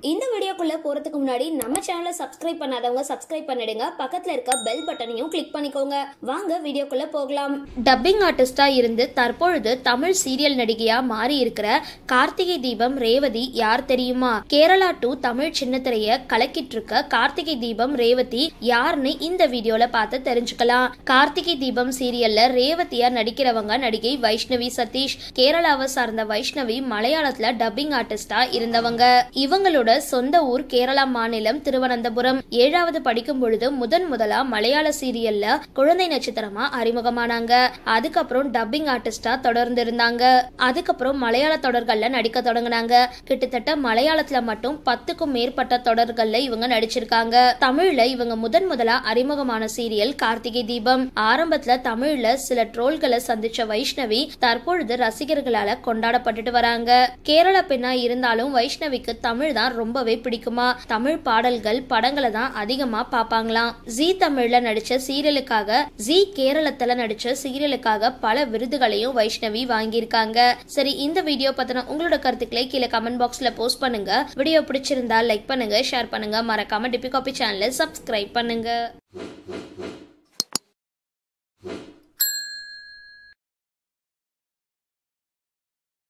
இந்த வீடியோக்குள்ள போறதுக்கு முன்னாடி நம்ம சேனலை சப்ஸ்கிரைப் பண்ணாதவங்க சப்ஸ்கிரைப் பண்ணிடுங்க, பக்கத்துல இருக்க பெல் பட்டனையும் கிளிக் பண்ணிக்கோங்க. வாங்க வீடியோக்குள்ள போகலாம். டப்பிங் ஆர்டிஸ்டா இருந்து தற்பொழுது தமிழ் சீரியல் நடிகையா மாறி இருக்கிற கார்த்திகை தீபம் ரேவதி யார் தெரியுமா? கேரளா 2 தமிழ் சின்னத்திரைய கலக்கிட்டு இருக்க கார்த்திகை தீபம் ரேவதி யாருன்னு இந்த வீடியோல பார்த்து தெரிஞ்சுக்கலாம். கார்த்திகை தீபம் சீரியல்ல ரேவதியா நடிக்கிறவங்க நடிகை வைஷ்ணவி சதீஷ். கேரளாவை சார்ந்த வைஷ்ணவி மலையாளத்துல டப்பிங் ஆர்டிஸ்டா இருந்தவங்க. இவங்களோட சொந்த ஊர் கேரளா மாநிலம் திருவனந்தபுரம். 7வது படிக்கும் பொழுது முதலா மலையாள சீரியல்ல குழந்தை நட்சத்திரமா அறிமுகமானாங்க. அதுக்கப்புறம் டப்பிங் ஆர்டிஸ்டா தொடர்ந்து இருந்தாங்க. அதுக்கப்புறம் மலையாள தொடர்கள்ல நடிக்க தொடங்கினாங்க. கிட்டத்தட்ட மலையாளத்துல மட்டும் 10க்கும் மேற்பட்ட தொடர்கள்ல இவங்க நடிச்சிருக்காங்க. தமிழ்ல இவங்க முதலா அறிமுகமான சீரியல் கார்த்திகை தீபம். ஆரம்பத்துல தமிழ்ல சில ட்ரோல்களை சந்திச்ச வைஷ்ணவி தற்பொழுது ரசிகர்களால கொண்டாடப்பட்டுட்டு வராங்க. கேரள பெண்ணா இருந்தாலும் வைஷ்ணவிக்கு தமிழ் தான் ரொம்பவே பிடிக்குமா. தமிழ் பாடல்கள் படங்களை தான் அதிகமா பாப்பாங்களாம். ஜி தமிழ்ல நடிச்ச சீரியலுக்காக, ஜி கேரளத்துல நடிச்ச சீரியலுக்காக பல விருதுகளையும் வைஷ்ணவி வாங்கியிருக்காங்க. சரி, இந்த வீடியோ பத்தின உங்களோட கருத்துக்களை கீழே கமெண்ட் பாக்ஸ்ல போஸ்ட் பண்ணுங்க. வீடியோ பிடிச்சிருந்தா லைக் பண்ணுங்க, ஷேர் பண்ணுங்க, மறக்காம டிபி காபி சேனலை சப்ஸ்கிரைப் பண்ணுங்க.